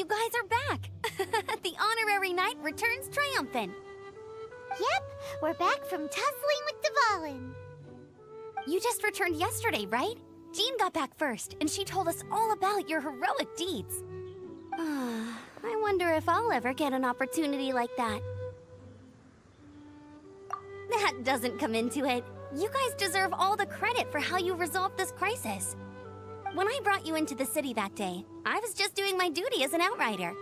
you guys are back! The honorary knight returns triumphant! Yep, we're back from tussling with Dvalin. You just returned yesterday, right? Jean got back first, and she told us all about your heroic deeds. I wonder if I'll ever get an opportunity like that. That doesn't come into it. You guys deserve all the credit for how you resolved this crisis. When I brought you into the city that day, I was just doing my duty as an outrider.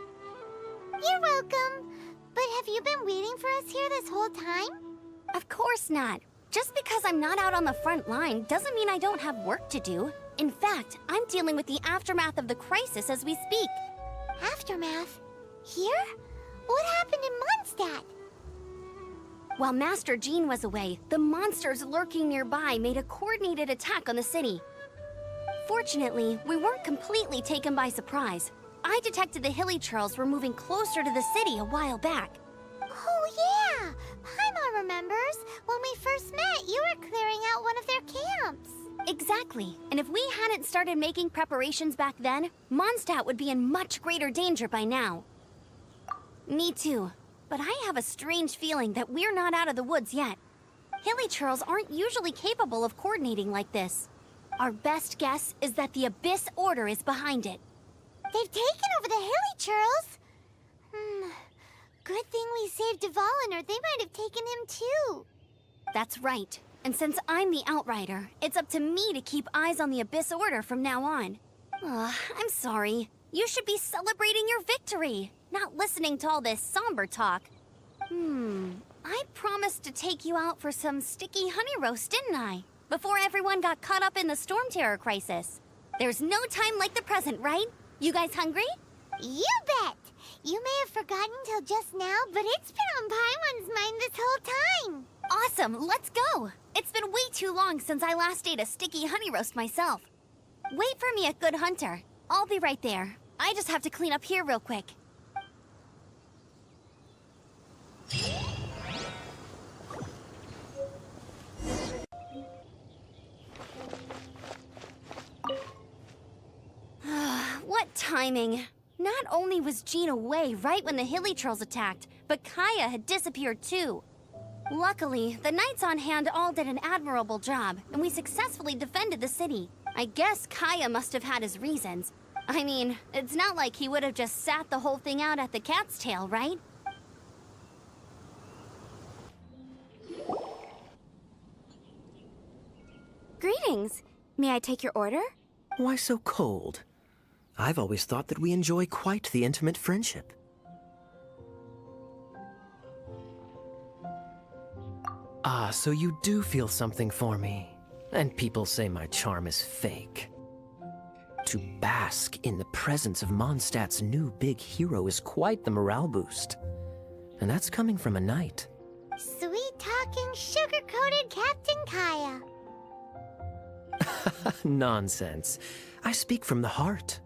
You're welcome. But have you been waiting for us here this whole time? Of course not. Just because I'm not out on the front line doesn't mean I don't have work to do. In fact, I'm dealing with the aftermath of the crisis as we speak. Aftermath? Here? What happened in Mondstadt? While Master Jean was away, the monsters lurking nearby made a coordinated attack on the city. Fortunately, we weren't completely taken by surprise. I detected the Hilly Churls were moving closer to the city a while back. Oh yeah! Paimon remembers. When we first met, you were clearing out one of their camps. Exactly. And if we hadn't started making preparations back then, Mondstadt would be in much greater danger by now. Me too. But I have a strange feeling that we're not out of the woods yet. Hilly Churls aren't usually capable of coordinating like this. Our best guess is that the Abyss Order is behind it. They've taken over the Hilly Churls? Good thing we saved Dvalin, or they might have taken him too. That's right. And since I'm the Outrider, it's up to me to keep eyes on the Abyss Order from now on. I'm sorry. You should be celebrating your victory, not listening to all this somber talk. I promised to take you out for some sticky honey roast, didn't I? Before everyone got caught up in the Storm Terror crisis. There's no time like the present, right? You guys hungry? You bet! You may have forgotten till just now, but it's been on Paimon's mind this whole time. Awesome, let's go! It's been way too long since I last ate a sticky honey roast myself. Wait for me at Good Hunter. I'll be right there. I just have to clean up here real quick. What timing! Not only was Jean away right when the Hilly Trolls attacked, but Kaeya had disappeared too. Luckily, the knights on hand all did an admirable job, and we successfully defended the city. I guess Kaeya must have had his reasons. I mean, it's not like he would have just sat the whole thing out at the cat's tail, right? Greetings. May I take your order? Why so cold? I've always thought that we enjoy quite the intimate friendship. Ah, so you do feel something for me. And people say my charm is fake. To bask in the presence of Mondstadt's new big hero is quite the morale boost. And that's coming from a knight. Sweet-talking, sugar-coated Captain Kaeya. Nonsense. I speak from the heart.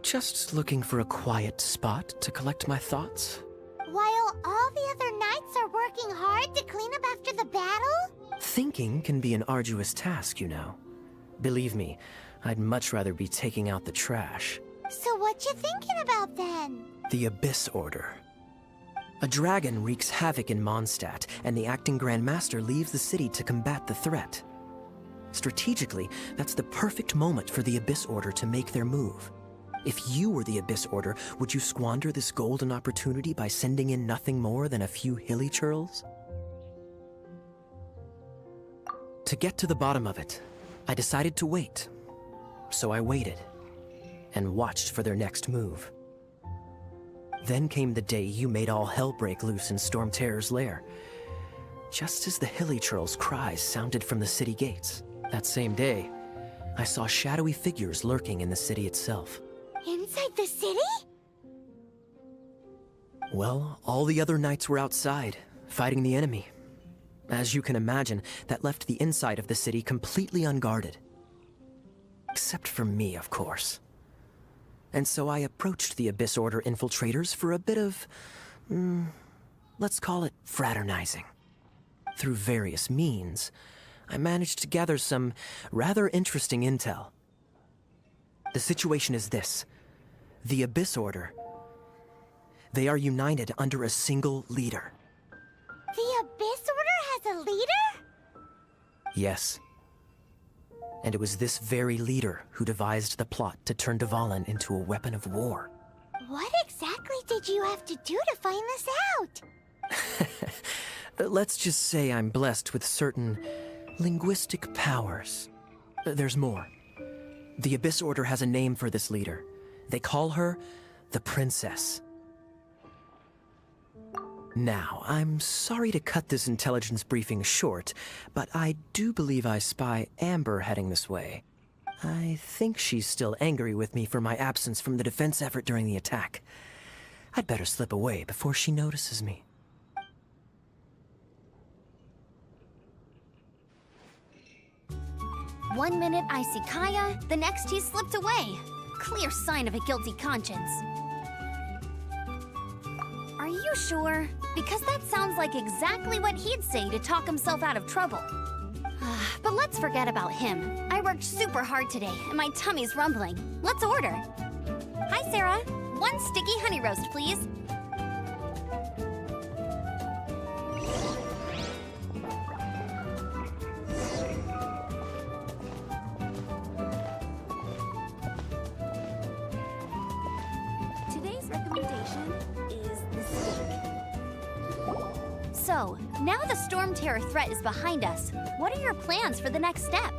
Just looking for a quiet spot to collect my thoughts. While all the other knights are working hard to clean up after the battle? Thinking can be an arduous task, you know. Believe me, I'd much rather be taking out the trash. So what you thinking about then? The Abyss Order. A dragon wreaks havoc in Mondstadt, and the acting Grand Master leaves the city to combat the threat. Strategically, that's the perfect moment for the Abyss Order to make their move. If you were the Abyss Order, would you squander this golden opportunity by sending in nothing more than a few Hilly Churls? To get to the bottom of it, I decided to wait. So I waited, and watched for their next move. Then came the day you made all hell break loose in Storm Terror's lair. Just as the Hilly Churls' cries sounded from the city gates, that same day, I saw shadowy figures lurking in the city itself. Inside the city? Well, all the other knights were outside, fighting the enemy. As you can imagine, that left the inside of the city completely unguarded. Except for me, of course. And so I approached the Abyss Order infiltrators for a bit of, let's call it fraternizing. Through various means, I managed to gather some rather interesting intel. The situation is this. The Abyss Order. They are united under a single leader. The Abyss Order has a leader? Yes. And it was this very leader who devised the plot to turn Dvalin into a weapon of war. What exactly did you have to do to find this out? Let's just say I'm blessed with certain linguistic powers. There's more. The Abyss Order has a name for this leader. They call her the Princess. Now, I'm sorry to cut this intelligence briefing short, but I do believe I spy Amber heading this way. I think she's still angry with me for my absence from the defense effort during the attack. I'd better slip away before she notices me. One minute I see Kaeya, the next he slipped away. Clear sign of a guilty conscience. Are you sure? Because that sounds like exactly what he'd say to talk himself out of trouble. But let's forget about him. I worked super hard today, and my tummy's rumbling. Let's order. Hi, Sarah. One sticky honey roast, please. Today's recommendation is the steak. So, now the Storm Terror threat is behind us. What are your plans for the next step?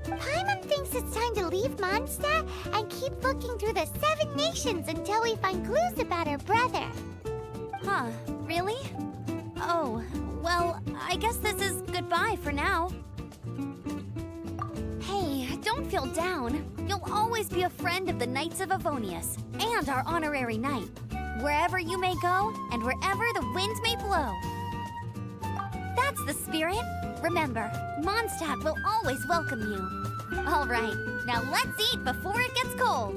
Paimon thinks it's time to leave Mondstadt and keep looking through the 7 nations until we find clues about her brother. Huh, really? Oh, well, I guess this is goodbye for now. Hey, don't feel down. You'll always be a friend of the Knights of Avonius and our honorary knight. Wherever you may go and wherever the wind may blow. That's the spirit. Remember, Mondstadt will always welcome you. All right, now let's eat before it gets cold.